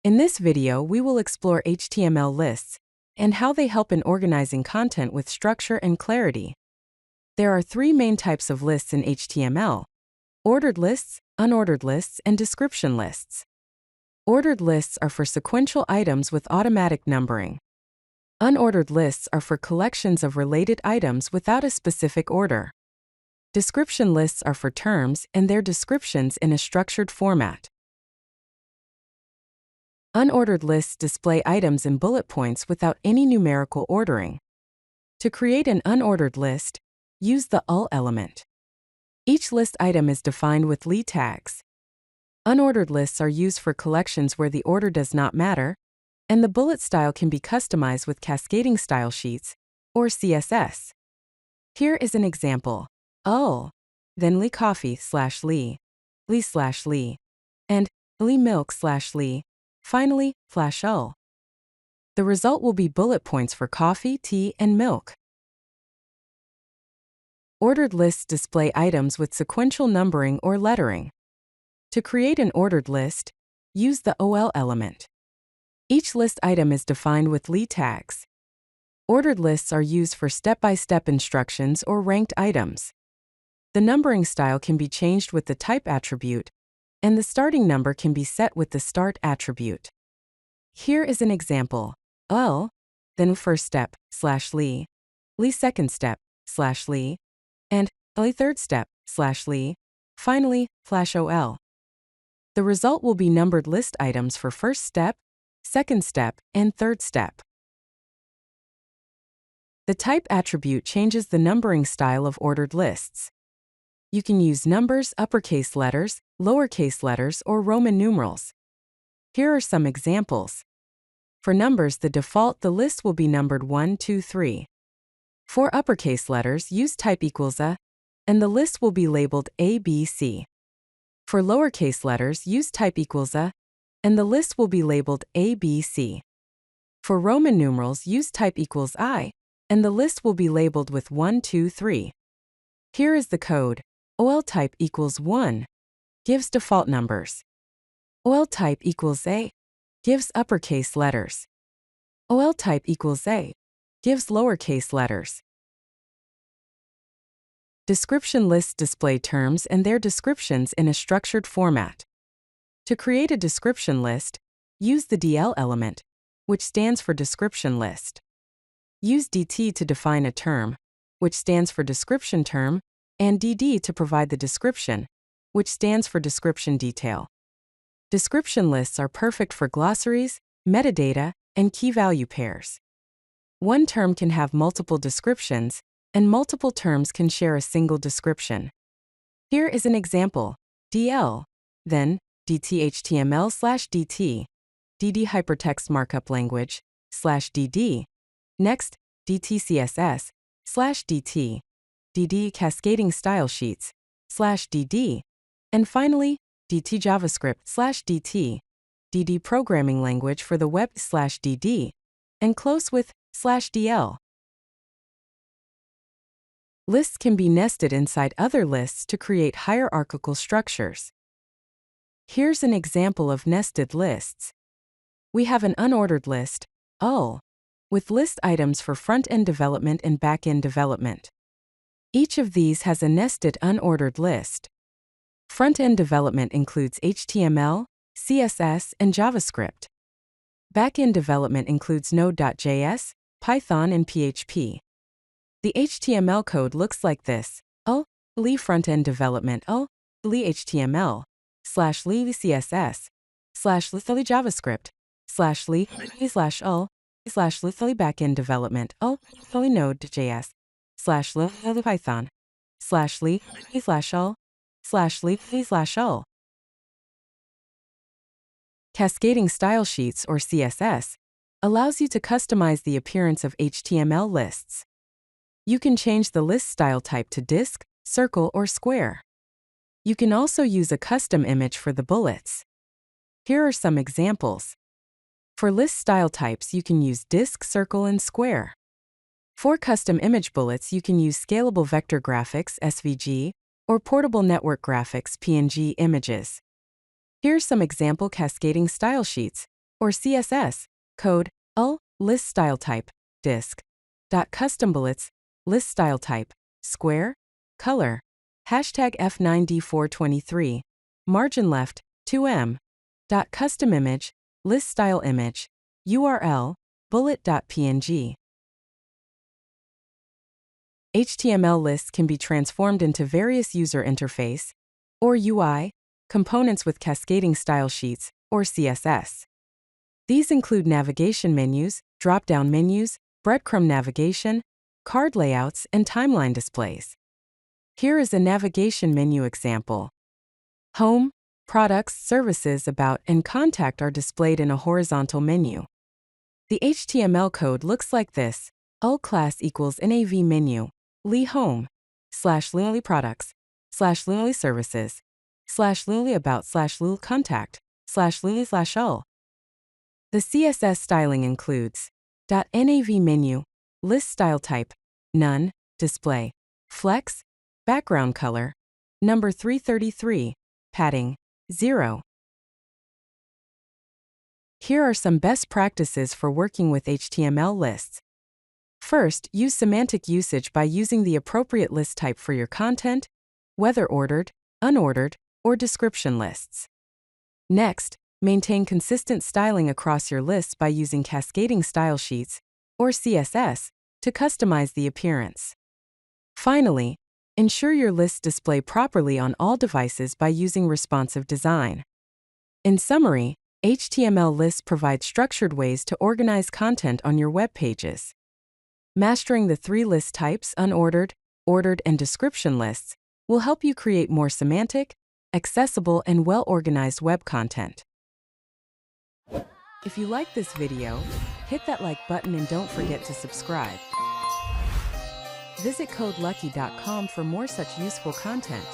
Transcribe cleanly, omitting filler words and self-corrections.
In this video, we will explore HTML lists and how they help in organizing content with structure and clarity. There are three main types of lists in HTML: ordered lists, unordered lists, and description lists. Ordered lists are for sequential items with automatic numbering. Unordered lists are for collections of related items without a specific order. Description lists are for terms and their descriptions in a structured format. Unordered lists display items in bullet points without any numerical ordering. To create an unordered list, use the UL element. Each list item is defined with li tags. Unordered lists are used for collections where the order does not matter, and the bullet style can be customized with cascading style sheets, or CSS. Here is an example: UL, then li coffee /li, li/li, and li milk /li, finally, /UL. The result will be bullet points for coffee, tea, and milk. Ordered lists display items with sequential numbering or lettering. To create an ordered list, use the OL element. Each list item is defined with li tags. Ordered lists are used for step-by-step instructions or ranked items. The numbering style can be changed with the type attribute, and the starting number can be set with the start attribute. Here is an example: UL, then first step /li, li second step /li, and li third step /li, finally, /OL. The result will be numbered list items for first step, second step, and third step. The type attribute changes the numbering style of ordered lists. You can use numbers, uppercase letters, lowercase letters, or Roman numerals. Here are some examples. For numbers, the list will be numbered 1, 2, 3. For uppercase letters, use type =a, and the list will be labeled A, B, C. For lowercase letters, use type =a, and the list will be labeled A, B, C. For Roman numerals, use type =I, and the list will be labeled with 1, 2, 3. Here is the code: OL type =1, gives default numbers. OL type =A, gives uppercase letters. OL type =A, gives lowercase letters. Description lists display terms and their descriptions in a structured format. To create a description list, use the DL element, which stands for description list. Use DT to define a term, which stands for description term, and DD to provide the description, which stands for description detail. Description lists are perfect for glossaries, metadata, and key value pairs. One term can have multiple descriptions, and multiple terms can share a single description. Here is an example: DL, then DT-HTML/DT, DD hypertext markup language /DD, next DT-CSS/DT, DD cascading style sheets /DD, and finally DT JavaScript/DT, DD programming language for the web /DD, and close with /DL. Lists can be nested inside other lists to create hierarchical structures. Here's an example of nested lists. We have an unordered list, UL, with list items for front-end development and back-end development. Each of these has a nested unordered list. Front-end development includes HTML, CSS, and JavaScript. Back-end development includes Node.js, Python, and PHP. The HTML code looks like this: UL, li front-end development, UL, li HTML, /li CSS, /li JavaScript, /li /UL, /li back-end development, UL, li Node.js, /li Python, /li /UL, /li /UL. Cascading style sheets, or CSS, allows you to customize the appearance of HTML lists. You can change the list style type to disk, circle, or square. You can also use a custom image for the bullets. Here are some examples. For list style types, you can use disk, circle, and square. For custom image bullets, you can use scalable vector graphics (SVG) or portable network graphics (PNG) images. Here's some example cascading style sheets, or CSS, code, list style type, disk. Custom bullets, list style type, square, color, hashtag F9D423, margin left, 2M. Custom image, list style image, URL, bullet.png. HTML lists can be transformed into various user interface, or UI, components with cascading style sheets, or CSS. These include navigation menus, drop-down menus, breadcrumb navigation, card layouts, and timeline displays. Here is a navigation menu example. Home, products, services, about, and contact are displayed in a horizontal menu. The HTML code looks like this: class equals nav menu, li home, /li products, /li services, /li about, /li contact, /li /ul. The CSS styling includes .nav menu, list style type, none, display, flex, background color, number 333, padding, 0. Here are some best practices for working with HTML lists. First, use semantic usage by using the appropriate list type for your content, whether ordered, unordered, or description lists. Next, maintain consistent styling across your lists by using cascading style sheets, or CSS, to customize the appearance. Finally, ensure your lists display properly on all devices by using responsive design. In summary, HTML lists provide structured ways to organize content on your web pages. Mastering the 3 list types, unordered, ordered, and description lists, will help you create more semantic, accessible, and well-organized web content. If you like this video, hit that like button and don't forget to subscribe. Visit codelucky.com for more such useful content.